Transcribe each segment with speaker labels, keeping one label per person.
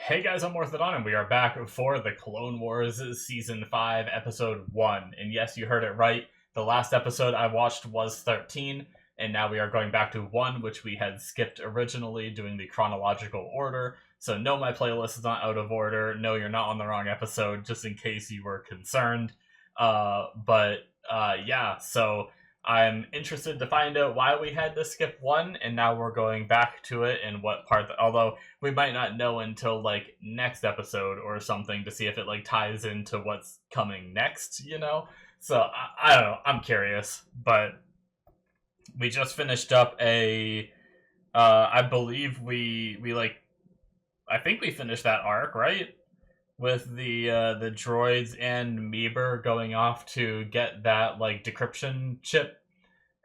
Speaker 1: Hey guys, I'm Morthadon, and we are back for the Clone Wars Season 5, Episode 1. And yes, you heard it right. The last episode I watched was 13, and now we are going back to 1, which we had skipped originally, doing the chronological order. So no, my playlist is not out of order. No, you're not on the wrong episode, just in case you were concerned. Yeah, so I'm interested to find out why we had to skip 1, and now we're going back to it and what part, although we might not know until like next episode or something to see if it like ties into what's coming next, you know? So I don't know, I'm curious, but we just finished up I believe we like I think we finished that arc, right? With the droids and Meeber going off to get that like decryption chip,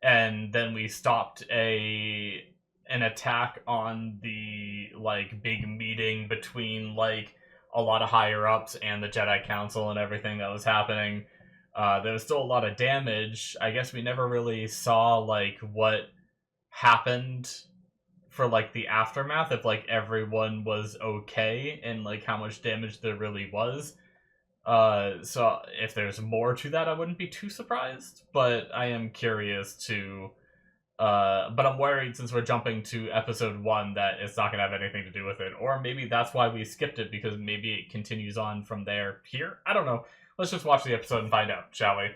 Speaker 1: and then we stopped an attack on the like big meeting between like a lot of higher ups and the Jedi Council and everything that was happening. There was still a lot of damage. I guess we never really saw like what happened for like the aftermath, if like everyone was okay and like how much damage there really was. So if there's more to that, I wouldn't be too surprised, but I am curious to but I'm worried, since we're jumping to episode 1, that it's not gonna have anything to do with it. Or maybe that's why we skipped it, because maybe it continues on from there here. I don't know. Let's just watch the episode and find out, shall we?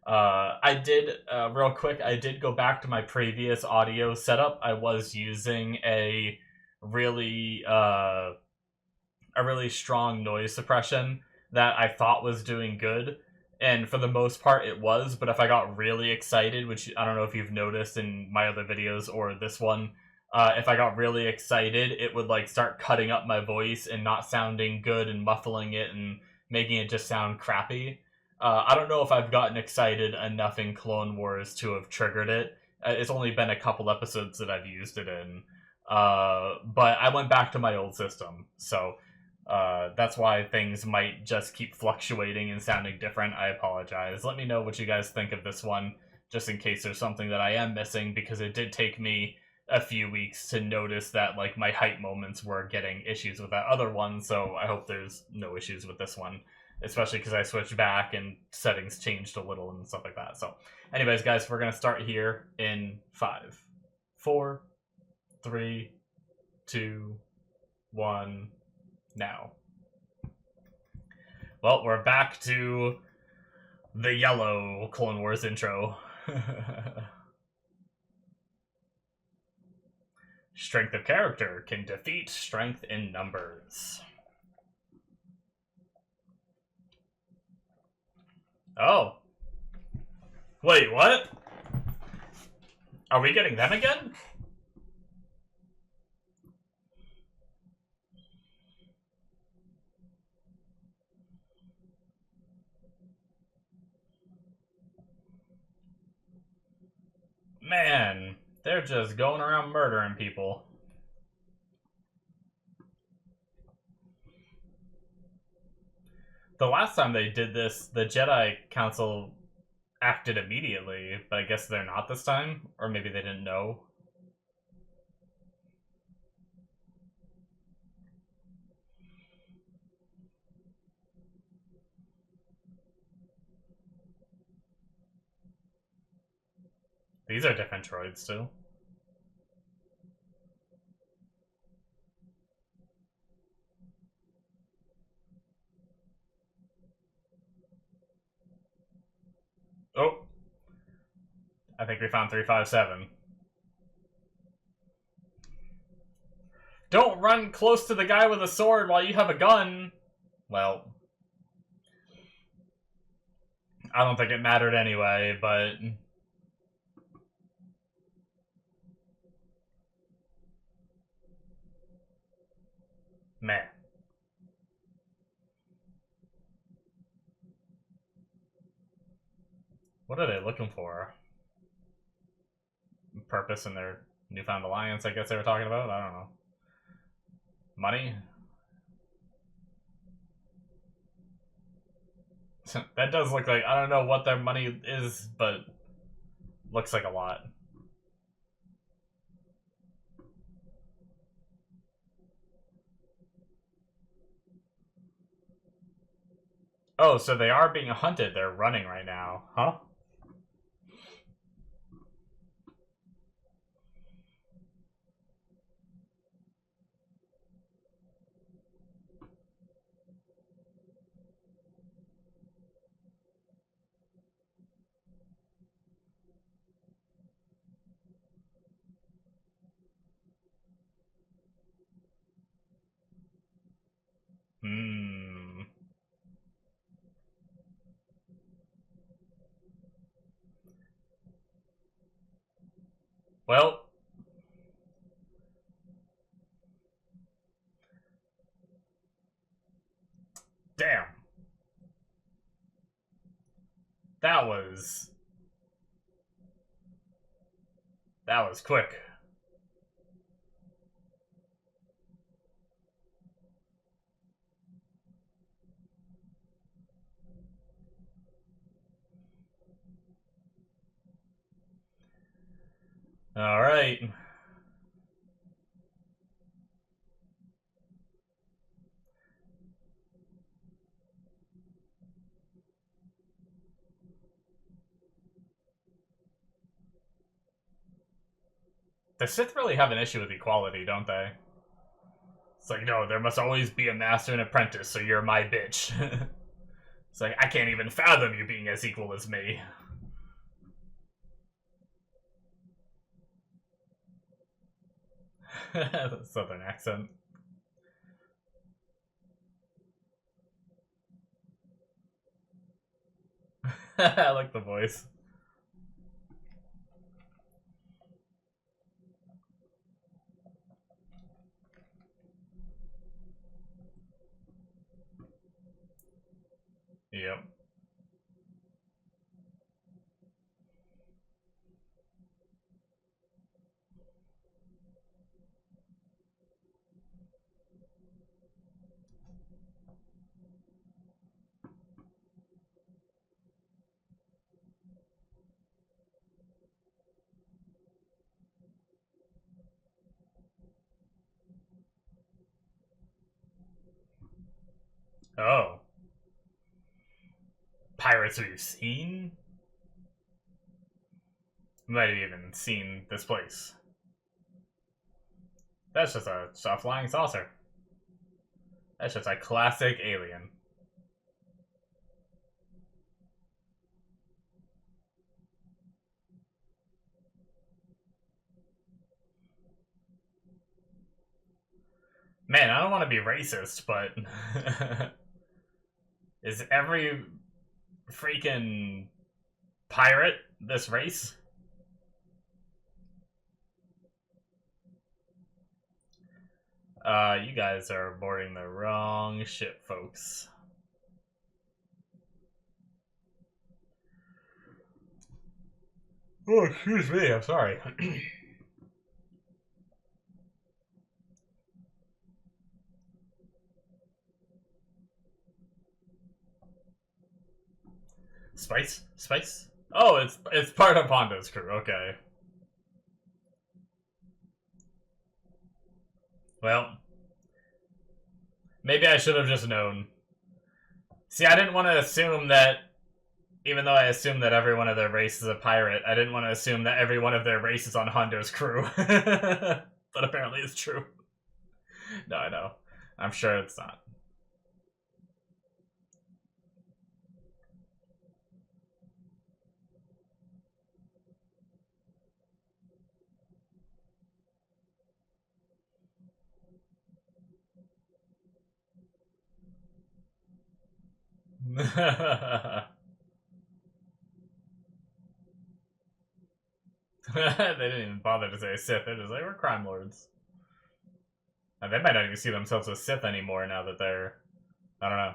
Speaker 1: Real quick, I did go back to my previous audio setup. I was using really, uh, a really strong noise suppression that I thought was doing good. And for the most part, it was. But if I got really excited, which I don't know if you've noticed in my other videos or this one, if I got really excited, it would like start cutting up my voice and not sounding good and muffling it and making it just sound crappy. I don't know if I've gotten excited enough in Clone Wars to have triggered it. It's only been a couple episodes that I've used it in. But I went back to my old system, so that's why things might just keep fluctuating and sounding different. I apologize. Let me know what you guys think of this one, just in case there's something that I am missing, because it did take me a few weeks to notice that like my hype moments were getting issues with that other one, so I hope there's no issues with this one, especially because I switched back and settings changed a little and stuff like that. So anyways, guys, we're gonna start here in 5, 4, 3, 2, 1, now. Well, we're back to the yellow Clone Wars intro. Strength of character can defeat strength in numbers. Oh. Wait, what? Are we getting them again? Man, they're just going around murdering people. The last time they did this, the Jedi Council acted immediately, but I guess they're not this time? Or maybe they didn't know. These are different droids, too. Oh. I think we found 357. Don't run close to the guy with a sword while you have a gun. Well, I don't think it mattered anyway, but... Man. What are they looking for? Purpose in their newfound alliance, I guess they were talking about? I don't know. Money? That does look like... I don't know what their money is, but... looks like a lot. Oh, so they are being hunted. They're running right now. Huh? Hmm. Well, damn. That was... That was quick. Alright. The Sith really have an issue with equality, don't they? It's like, no, there must always be a master and apprentice, so you're my bitch. It's like, I can't even fathom you being as equal as me. Southern accent. I like the voice. Yep. Oh. Pirates we've seen? Might have even seen this place. That's just a flying saucer. That's just a classic alien. Man, I don't want to be racist, but is every freaking pirate this race? You guys are boarding the wrong ship, folks. Oh, excuse me, I'm sorry. Spice? Spice? Oh, it's part of Hondo's crew, okay. Well, maybe I should have just known. See, I didn't want to assume that, even though I assumed that every one of their race is a pirate, I didn't want to assume that every one of their race is on Hondo's crew. But apparently it's true. No, I know. I'm sure it's not. They didn't even bother to say Sith. They're just like, we're crime lords. And they might not even see themselves as Sith anymore now that they're... I don't know.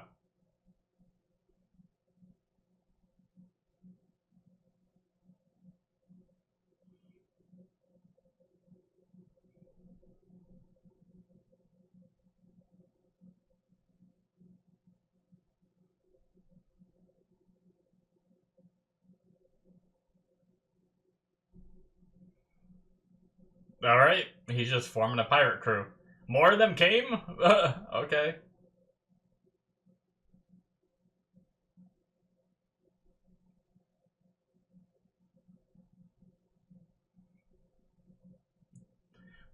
Speaker 1: Alright, he's just forming a pirate crew. More of them came? Okay.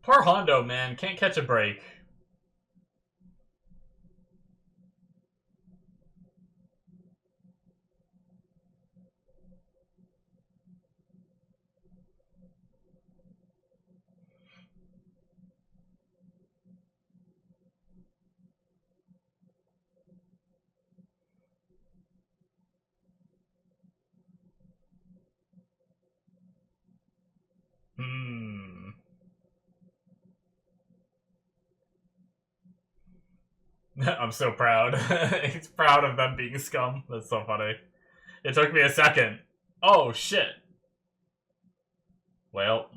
Speaker 1: Poor Hondo, man. Can't catch a break. Hmm. I'm so proud. He's proud of them being scum. That's so funny. It took me a second. Oh, shit. Well.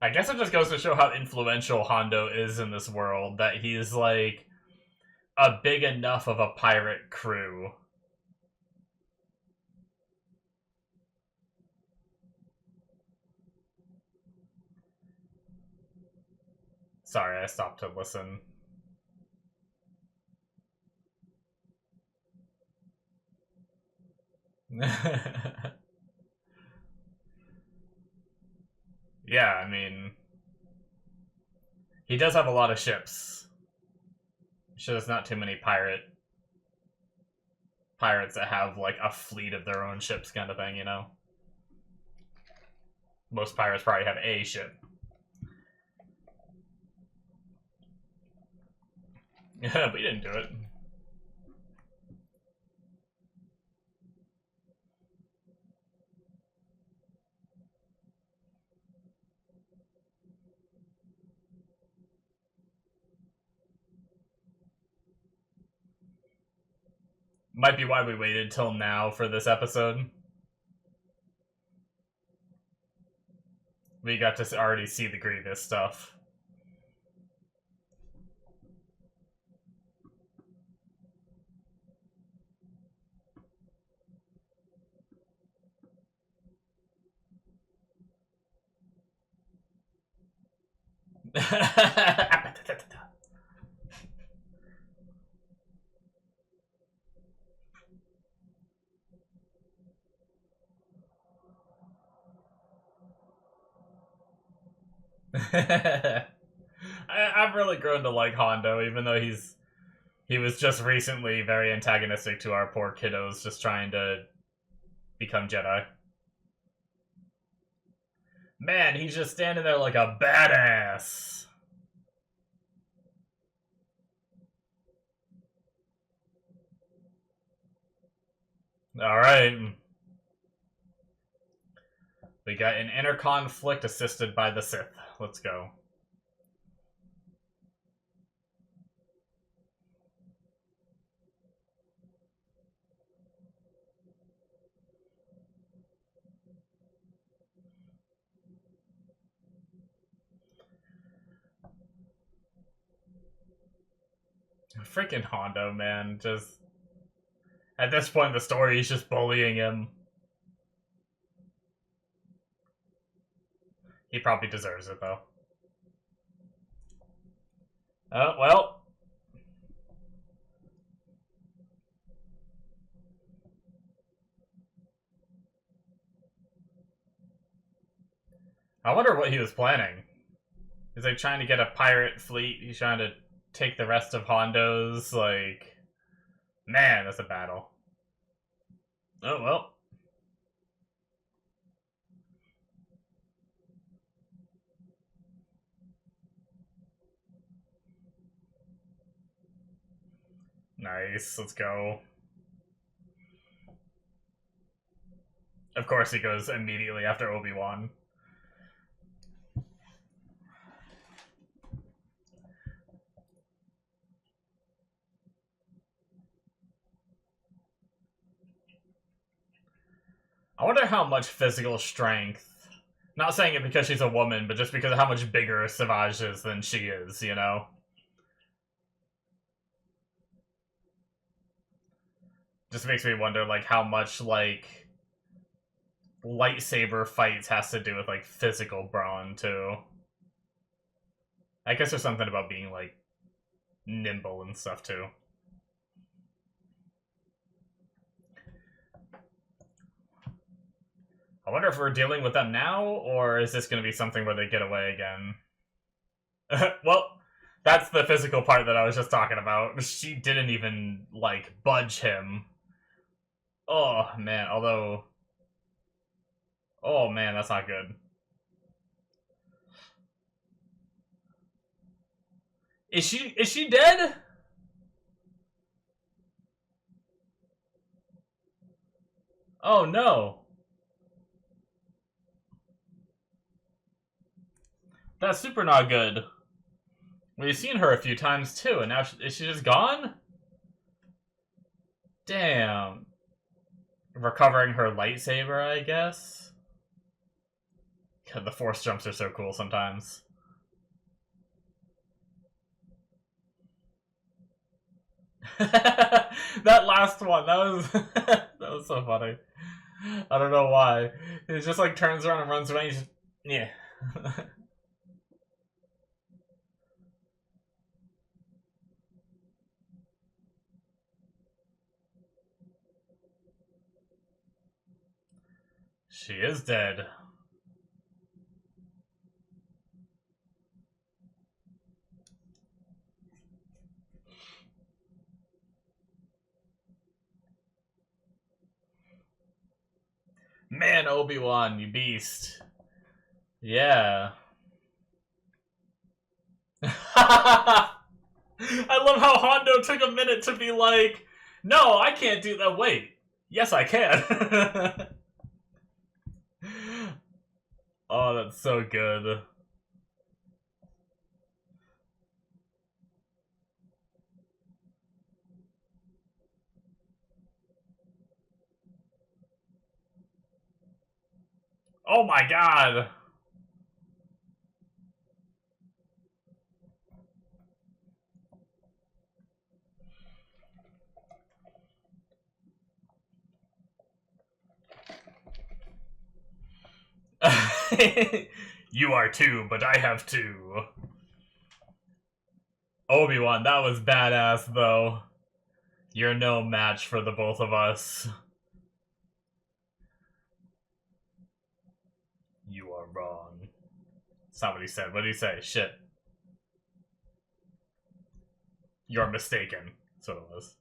Speaker 1: I guess it just goes to show how influential Hondo is in this world, that he's, like, a big enough of a pirate crew. Sorry, I stopped to listen. Yeah, I mean, he does have a lot of ships. Sure, there's not too many pirates that have like a fleet of their own ships, kind of thing. You know, most pirates probably have a ship. Yeah, but he didn't do it. Might be why we waited till now for this episode. We got to already see the Grievous stuff. I've really grown to like Hondo, even though he was just recently very antagonistic to our poor kiddos just trying to become Jedi. Man, he's just standing there like a badass. Alright. We got an inner conflict assisted by the Sith. Let's go. Freaking Hondo, man. Just at this point in the story, he's just bullying him. He probably deserves it, though. Oh, well. I wonder what he was planning. He's like trying to get a pirate fleet. He's trying to take the rest of Hondo's, like... Man, that's a battle. Oh, well. Nice, let's go. Of course he goes immediately after Obi-Wan. I wonder how much physical strength... Not saying it because she's a woman, but just because of how much bigger Savage is than she is, you know? Just makes me wonder, like, how much, like, lightsaber fights has to do with, like, physical brawn, too. I guess there's something about being, like, nimble and stuff, too. I wonder if we're dealing with them now, or is this going to be something where they get away again? Well, that's the physical part that I was just talking about. She didn't even, like, budge him. Oh, man, although... Oh, man, that's not good. Is she dead? Oh, no. That's super not good. We've seen her a few times, too, and now is she just gone? Damn. Recovering her lightsaber, I guess? God, the force jumps are so cool sometimes. That last one, that was that was so funny. I don't know why. He just like turns around and runs away. He's just, yeah. She is dead. Man, Obi-Wan, you beast. Yeah. I love how Hondo took a minute to be like, no, I can't do that. Wait. Yes, I can. Oh, that's so good. Oh my god. You are two, but I have two. Obi-Wan, that was badass, though. You're no match for the both of us. You are wrong. That's not what he said. What did he say? Shit. You're mistaken. That's what it was.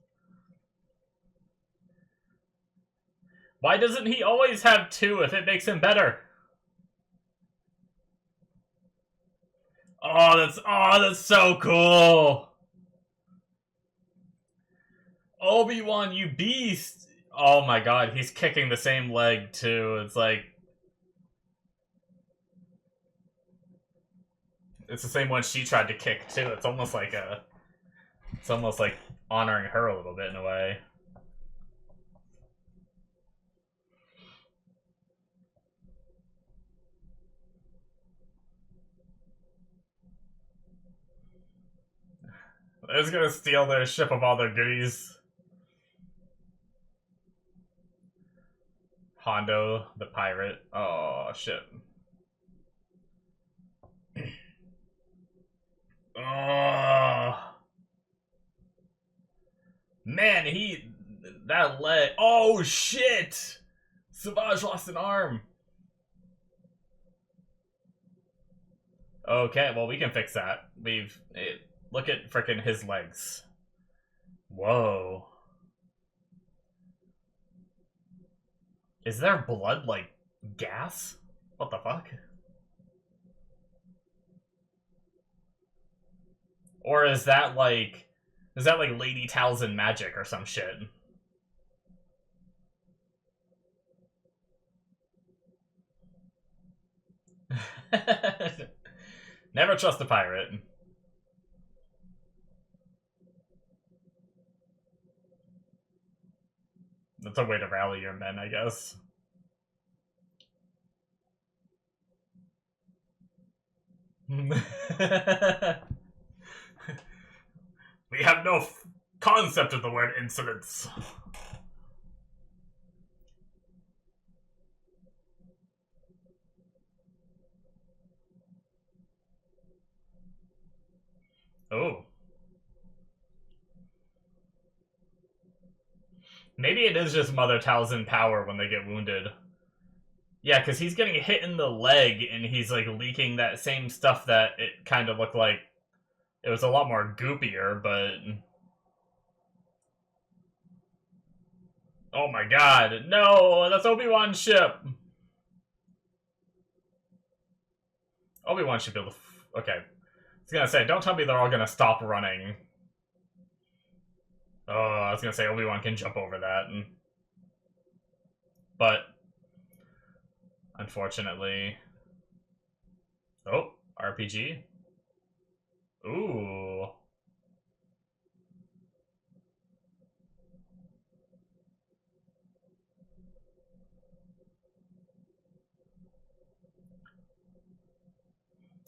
Speaker 1: Why doesn't he always have two if it makes him better? Oh, that's so cool. Obi-Wan, you beast. Oh my god, he's kicking the same leg too. It's like it's the same one she tried to kick too. It's almost like honoring her a little bit in a way. They're just gonna steal their ship of all their goodies. Hondo, the pirate. Oh, shit. Oh. Man, that leg. Oh, shit! Savage lost an arm. Okay, well, we can fix that. Look at frickin' his legs. Whoa. Is there blood, like, gas? What the fuck? Or is that like Lady Talzin magic or some shit? Never trust a pirate. That's a way to rally your men, I guess. We have no concept of the word insolence. Oh. Maybe it is just Mother Talzin power when they get wounded. Yeah, because he's getting hit in the leg, and he's, like, leaking that same stuff that it kind of looked like it was a lot more goopier, but... Oh my god, no! That's Obi-Wan's ship! Obi-Wan should be able to... Okay. I was gonna say, don't tell me they're all gonna stop running. Oh, I was gonna say Obi-Wan can jump over that. But... unfortunately... Oh, RPG? Ooh.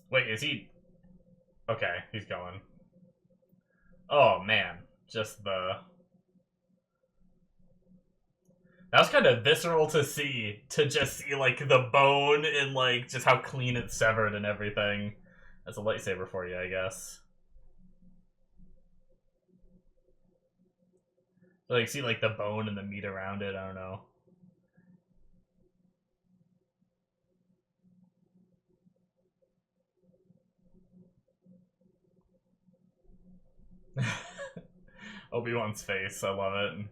Speaker 1: Wait, is he... Okay, he's going. Oh, man. Just the... That was kind of visceral to see. To just see, like, the bone and, like, just how clean it's severed and everything. That's a lightsaber for you, I guess. Like, see, like, the bone and the meat around it, I don't know. Obi-Wan's face, I love it.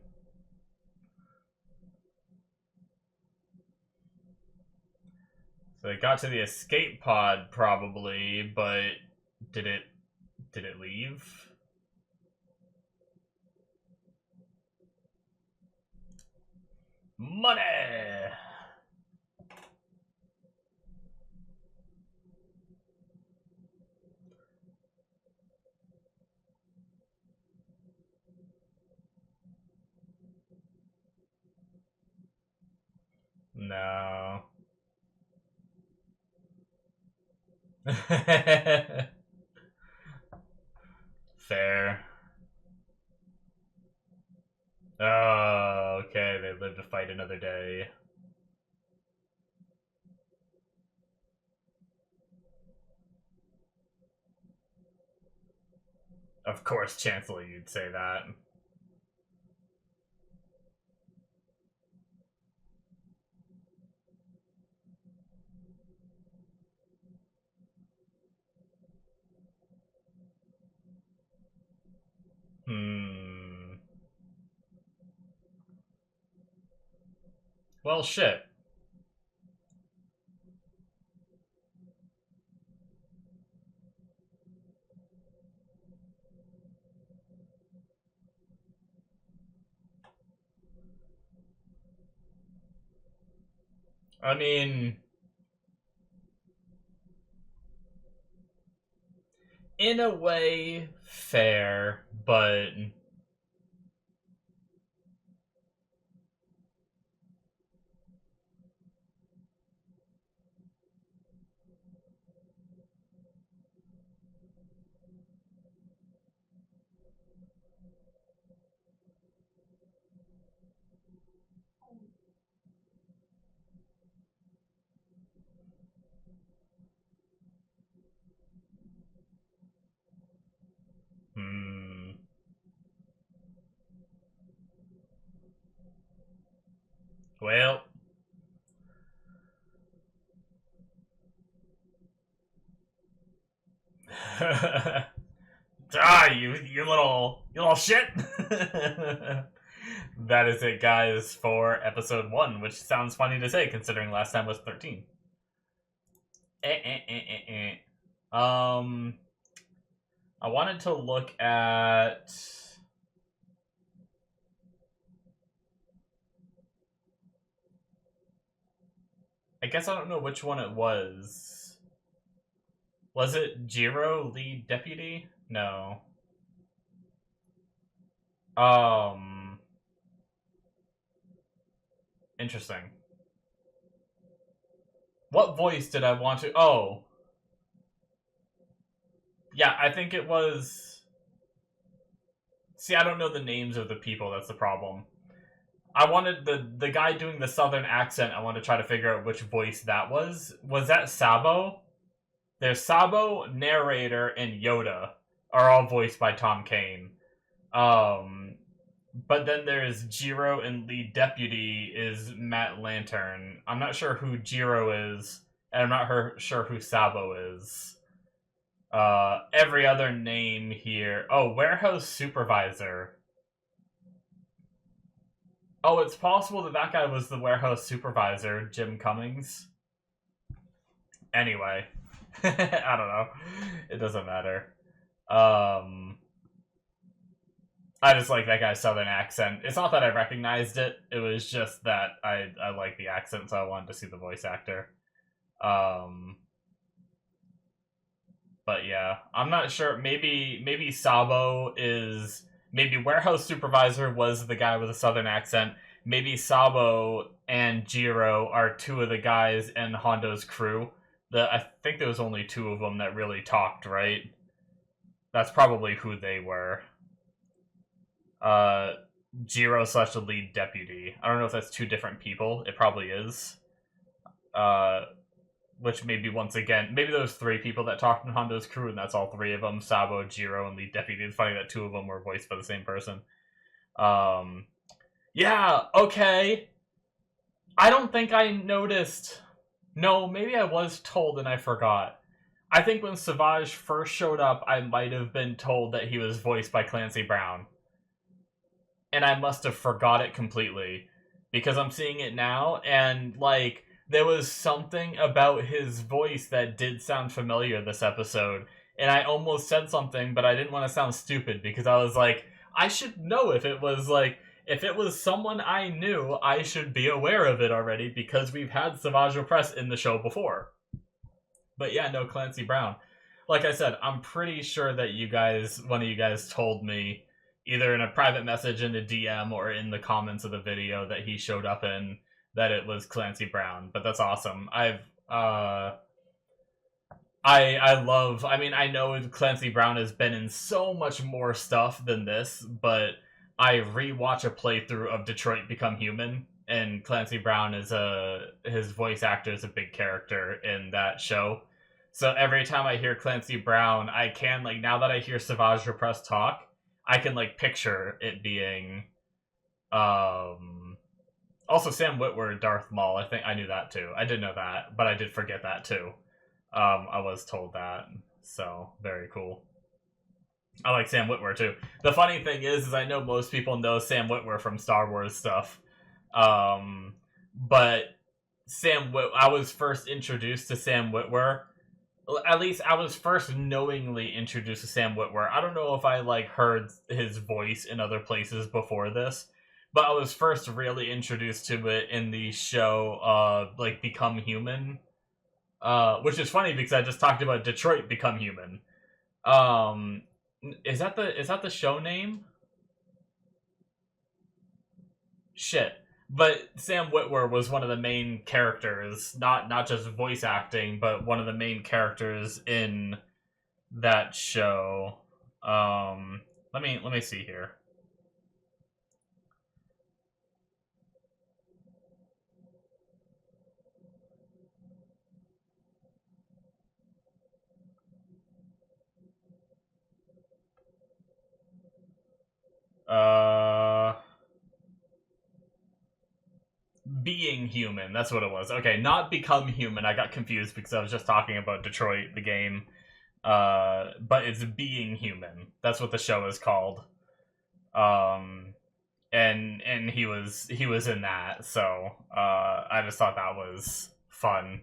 Speaker 1: So it got to the escape pod, probably, but did it leave? Money! No. Fair. Oh, okay, they live to fight another day. Of course, Chancellor, you'd say that. Well, shit. I mean... in a way, fair, but... Well... you little shit! That is it, guys, for episode 1, which sounds funny to say, considering last time was 13. I wanted to look at... I guess I don't know which one it was. Was it Jiro, lead deputy? No. Interesting. What voice did I want to... Oh. Yeah, I think it was... See, I don't know the names of the people, that's the problem. I wanted the guy doing the southern accent, I wanted to try to figure out which voice that was. Was that Sabo? There's Sabo, narrator, and Yoda. are all voiced by Tom Kane. But then there's Jiro, and lead deputy is Matt Lantern. I'm not sure who Jiro is, and I'm not sure who Sabo is. Every other name here. Oh, warehouse supervisor. Oh, it's possible that that guy was the warehouse supervisor, Jim Cummings. Anyway, I don't know. It doesn't matter. I just like that guy's southern accent. It's not that I recognized it. It was just that I like the accent, so I wanted to see the voice actor. But yeah, I'm not sure. Maybe Sabo is... Maybe warehouse supervisor was the guy with a southern accent. Maybe Sabo and Jiro are two of the guys in Hondo's crew. I think there was only two of them that really talked, right? That's probably who they were. Jiro / the lead deputy. I don't know if that's two different people. It probably is. Which maybe once again, maybe those three people that talked in Hondo's crew, and that's all three of them: Sabo, Jiro, and lead deputy. It's funny that two of them were voiced by the same person. Yeah, okay. I don't think I noticed. No, maybe I was told and I forgot. I think when Savage first showed up, I might have been told that he was voiced by Clancy Brown. And I must have forgot it completely. Because I'm seeing it now, and, like, there was something about his voice that did sound familiar this episode. And I almost said something, but I didn't want to sound stupid, because I was like, I should know if it was, like, if it was someone I knew, I should be aware of it already, because we've had Savage Opress in the show before. But yeah, no, Clancy Brown. Like I said, I'm pretty sure that one of you guys told me, either in a private message in a DM or in the comments of the video that he showed up in, that it was Clancy Brown. But that's awesome. I know Clancy Brown has been in so much more stuff than this, but I rewatch a playthrough of Detroit Become Human, and Clancy Brown his voice actor is a big character in that show. So every time I hear Clancy Brown, I can, like, now that I hear Savage Opress talk, I can, like, picture it being, also Sam Witwer, Darth Maul. I think I knew that too. I did know that, but I did forget that too. I was told that, so very cool. I like Sam Witwer too. The funny thing is I know most people know Sam Witwer from Star Wars stuff, but I was first introduced to Sam Witwer. At least I was first knowingly introduced to Sam Witwer. I don't know if I, like, heard his voice in other places before this, but I was first really introduced to it in the show, like, Become Human, which is funny because I just talked about Detroit Become Human. Is that the show name? Shit. But Sam Witwer was one of the main characters, not just voice acting, but one of the main characters in that show. Let me see here. Being Human, that's what it was. Okay, not Become Human. I got confused because I was just talking about Detroit, the game. But it's Being Human. That's what the show is called. And he was in that, so I just thought that was fun.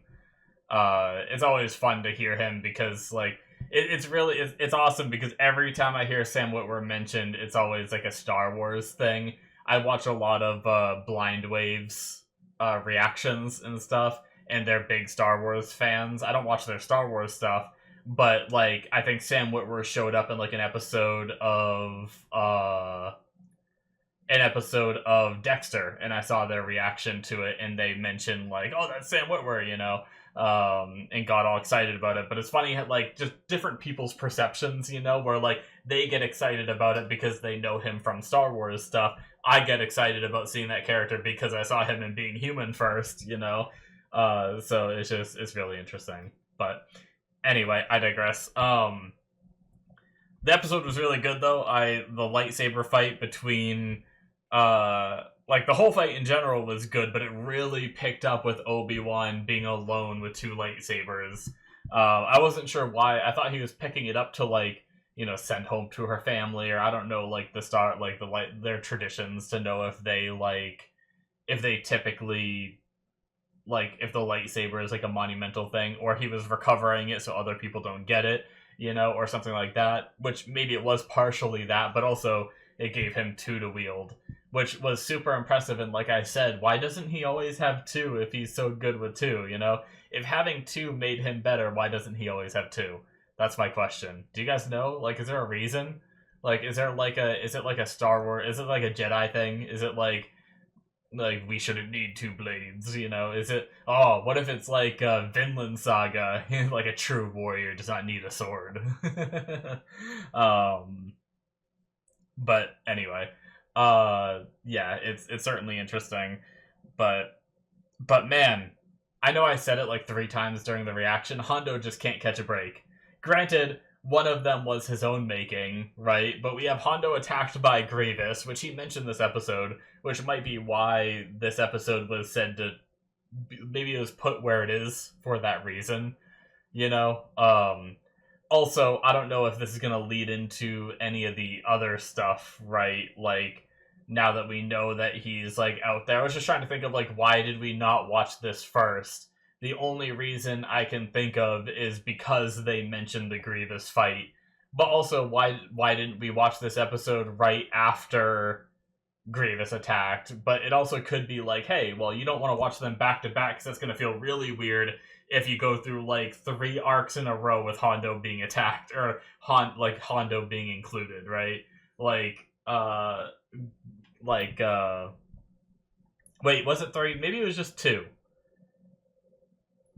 Speaker 1: It's always fun to hear him because, like, it's awesome because every time I hear Sam Witwer mentioned, it's always like a Star Wars thing. I watch a lot of Blind Waves reactions and stuff, and they're big Star Wars fans. I don't watch their Star Wars stuff, but, like, I think Sam Witwer showed up in, like, an episode of Dexter, and I saw their reaction to it, and they mentioned, like, oh, that's Sam Witwer, you know, and got all excited about it. But it's funny, like, just different people's perceptions, you know, where, like, they get excited about it because they know him from Star Wars stuff. I get excited about seeing that character because I saw him in Being Human first, you know. So it's really interesting. But anyway, I digress. The episode was really good though. The lightsaber fight between like the whole fight in general was good, but it really picked up with Obi-Wan being alone with two lightsabers. I wasn't sure why. I thought he was picking it up to like, you know, send home to her family, or I don't know, like their traditions to know if they like if they typically like if the lightsaber is like a monumental thing, or he was recovering it so other people don't get it, you know, or something like that. Which maybe it was partially that, but also it gave him two to wield, which was super impressive. And like I said, why doesn't he always have two if he's so good with two? You know, if having two made him better, why doesn't he always have two? That's my question. Do you guys know? Like, is there a reason? Like, is it like a Star Wars? Is it like a Jedi thing? Is it like we shouldn't need two blades, you know? Is it, oh, what if it's like Vinland Saga, like a true warrior does not need a sword? But anyway, yeah, it's certainly interesting, but man, I know I said it like 3 times during the reaction. Hondo just can't catch a break. Granted, one of them was his own making, right? But we have Hondo attacked by Grievous, which he mentioned this episode, which might be why this episode was said to, maybe it was put where it is for that reason, you know? Also, I don't know if this is going to lead into any of the other stuff, right? Like, now that we know that he's, like, out there. I was just trying to think of, like, why did we not watch this first? The only reason I can think of is because they mentioned the Grievous fight. But also, why didn't we watch this episode right after Grievous attacked? But it also could be like, hey, well, you don't want to watch them back to back because that's going to feel really weird if you go through like 3 arcs in a row with Hondo being attacked, or Hondo being included, right? Wait, was it 3? Maybe it was just 2.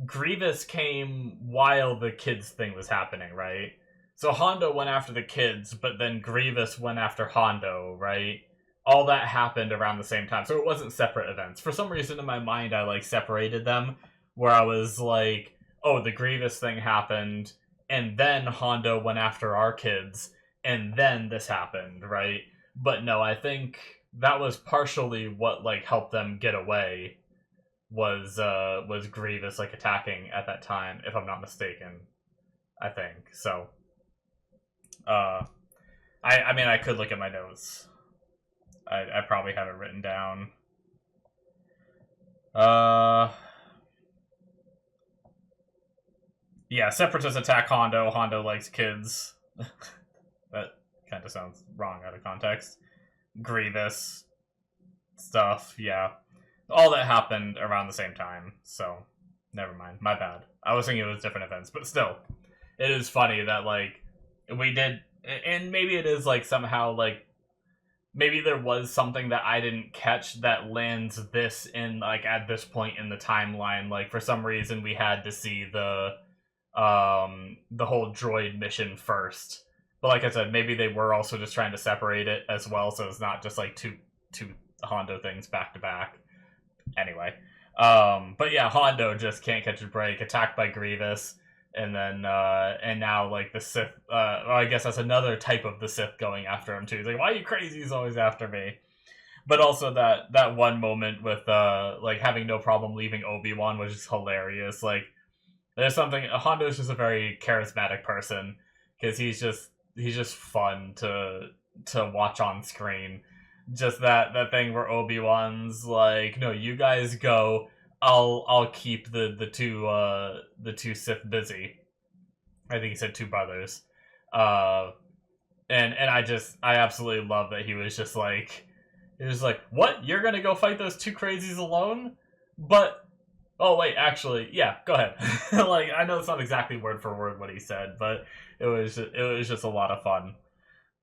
Speaker 1: Grievous came while the kids thing was happening, right? So Hondo went after the kids, but then Grievous went after Hondo, right? All that happened around the same time, so it wasn't separate events. For some reason in my mind, I like separated them, where I was like, oh, the Grievous thing happened, and then Hondo went after our kids, and then this happened, right? But no, I think that was partially what like helped them get away, was Grievous like attacking at that time, if I'm not mistaken. I think so. I mean, I could look at my notes. I probably have it written down. Yeah, Separatists attack Hondo. Hondo likes kids. That kind of sounds wrong out of context. Grievous stuff, yeah. All that happened around the same time, so never mind. My bad. I was thinking it was different events, but still, it is funny that like we did, and maybe it is like somehow like maybe there was something that I didn't catch that lands this in like at this point in the timeline. Like for some reason we had to see the whole droid mission first. But like I said, maybe they were also just trying to separate it as well, so it's not just like two Hondo things back to back. Anyway, but yeah, Hondo just can't catch a break, attacked by Grievous, and then and now like the Sith, I guess that's another type of the Sith going after him too. He's like, why are you crazy? He's always after me. But also that one moment with like having no problem leaving Obi-Wan was just hilarious. Like there's something, Hondo's just a very charismatic person because he's just fun to watch on screen. Just that thing where Obi-Wan's like, no, you guys go. I'll keep the two Sith busy. I think he said 2 brothers. And I absolutely love that he was like, what? You're gonna go fight those 2 crazies alone? But oh wait, actually, yeah, go ahead. Like I know it's not exactly word for word what he said, but it was just a lot of fun.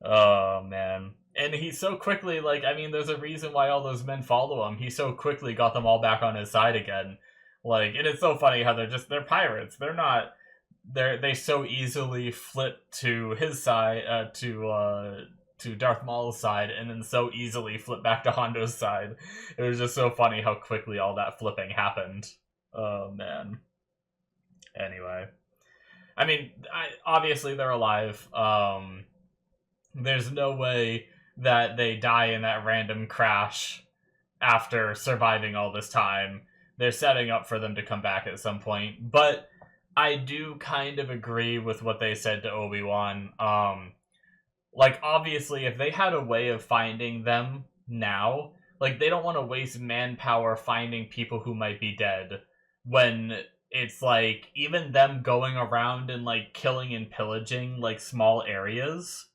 Speaker 1: Oh man. And he so quickly, like, I mean, there's a reason why all those men follow him. He so quickly got them all back on his side again. Like, and it's so funny how they're pirates. They so easily flip to his side, to Darth Maul's side, and then so easily flip back to Hondo's side. It was just so funny how quickly all that flipping happened. Oh, man. Anyway. I mean, obviously they're alive. There's no way that they die in that random crash after surviving all this time. They're setting up for them to come back at some point. But I do kind of agree with what they said to Obi-Wan. Like, obviously, if they had a way of finding them now, like, they don't want to waste manpower finding people who might be dead when it's like even them going around and like killing and pillaging like small areas.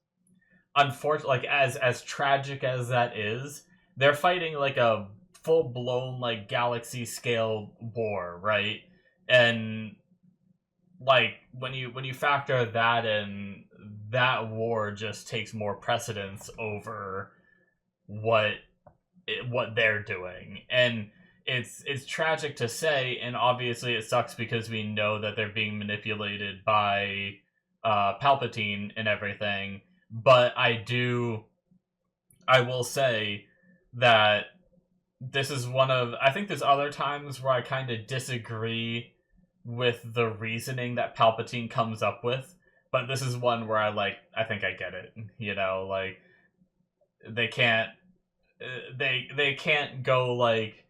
Speaker 1: Unfortunately, like as tragic as that is, they're fighting like a full blown like galaxy scale war, right? And like when you factor that in, that war just takes more precedence over what what they're doing. And it's tragic to say, and obviously it sucks because we know that they're being manipulated by Palpatine and everything. But I will say that this is one of, I think there's other times where I kind of disagree with the reasoning that Palpatine comes up with, but this is one where I think I get it. Like they can't they can't go like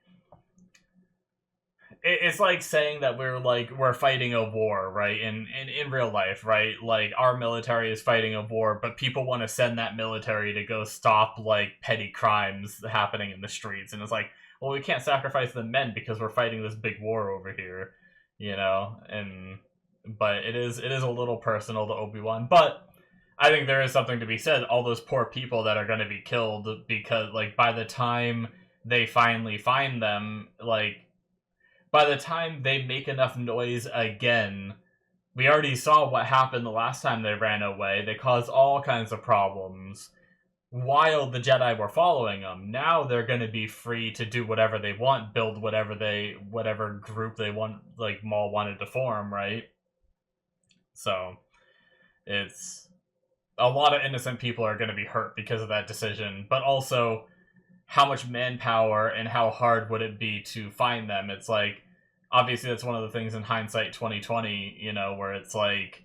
Speaker 1: it's like saying that we're fighting a war, right? In real life, right? Like our military is fighting a war, but people want to send that military to go stop like petty crimes happening in the streets, and it's like, well, we can't sacrifice the men because we're fighting this big war over here, And but it is a little personal to Obi-Wan, but I think there is something to be said. All those poor people that are going to be killed because like by the time they finally find them, like by the time they make enough noise again, we already saw what happened the last time they ran away. They caused all kinds of problems while the Jedi were following them. Now they're going to be free to do whatever they want, build whatever group they want, like Maul wanted to form, right? So it's a lot of innocent people are going to be hurt because of that decision, but also how much manpower and how hard would it be to find them? It's like, obviously that's one of the things in hindsight 2020, where it's like,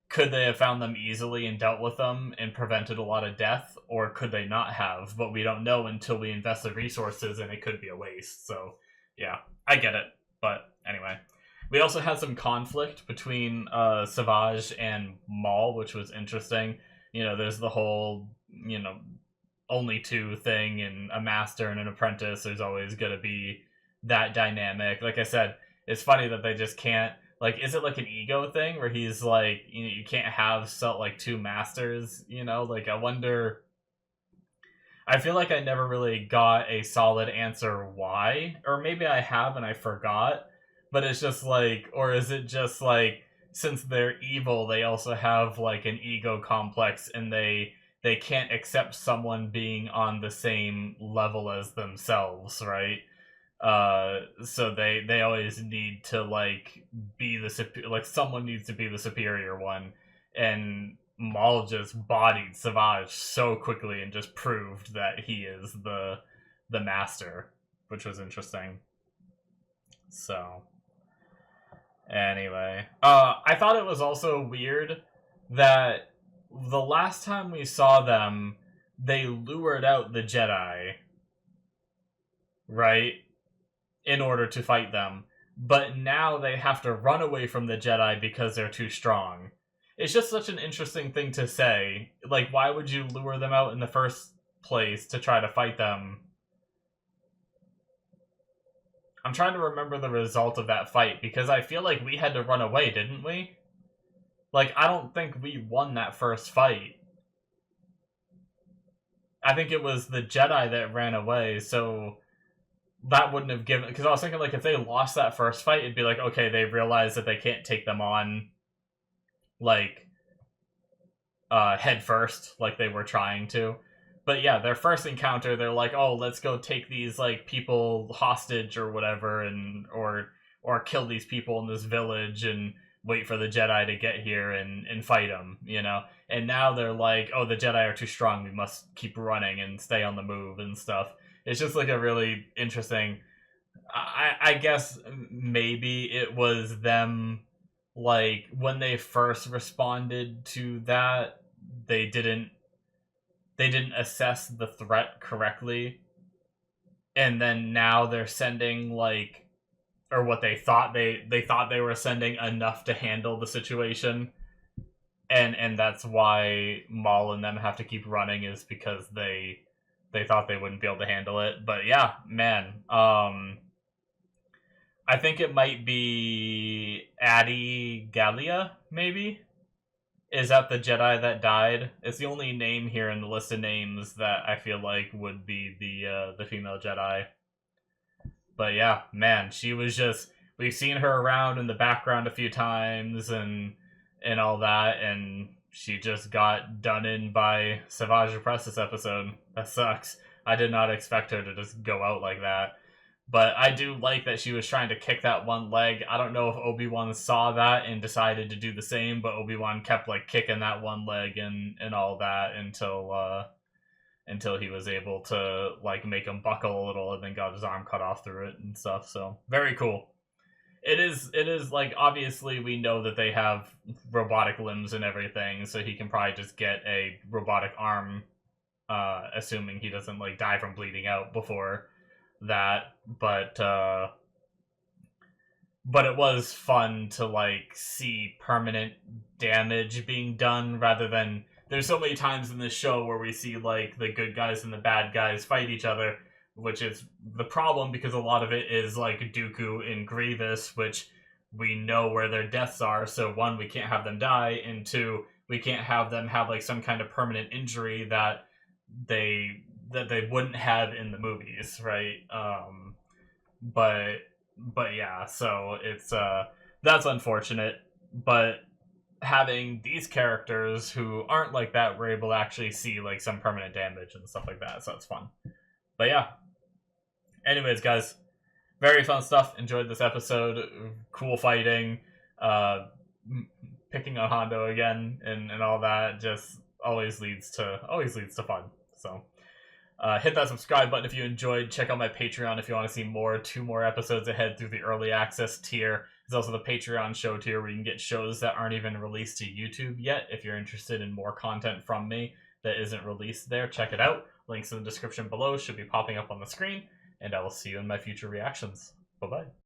Speaker 1: could they have found them easily and dealt with them and prevented a lot of death, or could they not have? But we don't know until we invest the resources, and it could be a waste. So yeah, I get it. But anyway, we also had some conflict between Savage and Maul, which was interesting. There's the whole only two thing, and a master and an apprentice. There's always going to be that dynamic. Like I said, it's funny that they just can't, like, is it like an ego thing where he's like, you can't have like two masters, like I wonder. I feel like I never really got a solid answer why, or maybe I have and I forgot, but it's just like, or is it just like, since they're evil, they also have like an ego complex, and they can't accept someone being on the same level as themselves, right? So they always need to like be like someone needs to be the superior one, and Maul just bodied Savage so quickly and just proved that he is the master, which was interesting. So anyway, I thought it was also weird that the last time we saw them, they lured out the Jedi, right, in order to fight them. But now they have to run away from the Jedi because they're too strong. It's just such an interesting thing to say. Like, why would you lure them out in the first place to try to fight them? I'm trying to remember the result of that fight, because I feel like we had to run away, didn't we? Like, I don't think we won that first fight. I think it was the Jedi that ran away, so that wouldn't have given... Because I was thinking, like, if they lost that first fight, it'd be like, okay, they realize that they can't take them on, like, head first, like they were trying to. But yeah, their first encounter, they're like, oh, let's go take these, like, people hostage or whatever, and or kill these people in this village and wait for the Jedi to get here and fight them, And now they're like, oh, the Jedi are too strong, we must keep running and stay on the move and stuff. It's just like a really interesting... I guess maybe it was them, like, when they first responded to that, they didn't they didn't assess the threat correctly, and then now they're sending like, or what they thought they were sending enough to handle the situation, and that's why Maul and them have to keep running, is because they thought they wouldn't be able to handle it. But yeah, man, I think it might be Adi Gallia, maybe. Is that the Jedi that died? It's the only name here in the list of names that I feel like would be the female Jedi. But yeah, man, she was just, we've seen her around in the background a few times and all that, and she just got done in by Savage Opress this episode. That sucks. I did not expect her to just go out like that. But I do like that she was trying to kick that one leg. I don't know if Obi-Wan saw that and decided to do the same, but Obi-Wan kept like kicking that one leg and all that until he was able to like make him buckle a little and then got his arm cut off through it and stuff. So very cool. It is like, obviously we know that they have robotic limbs and everything, so he can probably just get a robotic arm, assuming he doesn't like die from bleeding out before that. But it was fun to like see permanent damage being done, rather than, there's so many times in this show where we see like the good guys and the bad guys fight each other, which is the problem because a lot of it is like Dooku and Grievous, which we know where their deaths are. So one, we can't have them die, and two, we can't have them have like some kind of permanent injury that they wouldn't have in the movies, right? But yeah, so it's that's unfortunate. But having these characters who aren't like that, we're able to actually see like some permanent damage and stuff like that, so that's fun. But yeah, anyways, guys, very fun stuff. Enjoyed this episode. Cool fighting, picking on Hondo again, and all that just always leads to fun. So hit that subscribe button if you enjoyed. Check out my Patreon if you want to see more. 2 more episodes ahead through the early access tier. There's also the Patreon show tier where you can get shows that aren't even released to YouTube yet. If you're interested in more content from me that isn't released there, check it out. Links in the description below should be popping up on the screen, and I will see you in my future reactions. Bye-bye.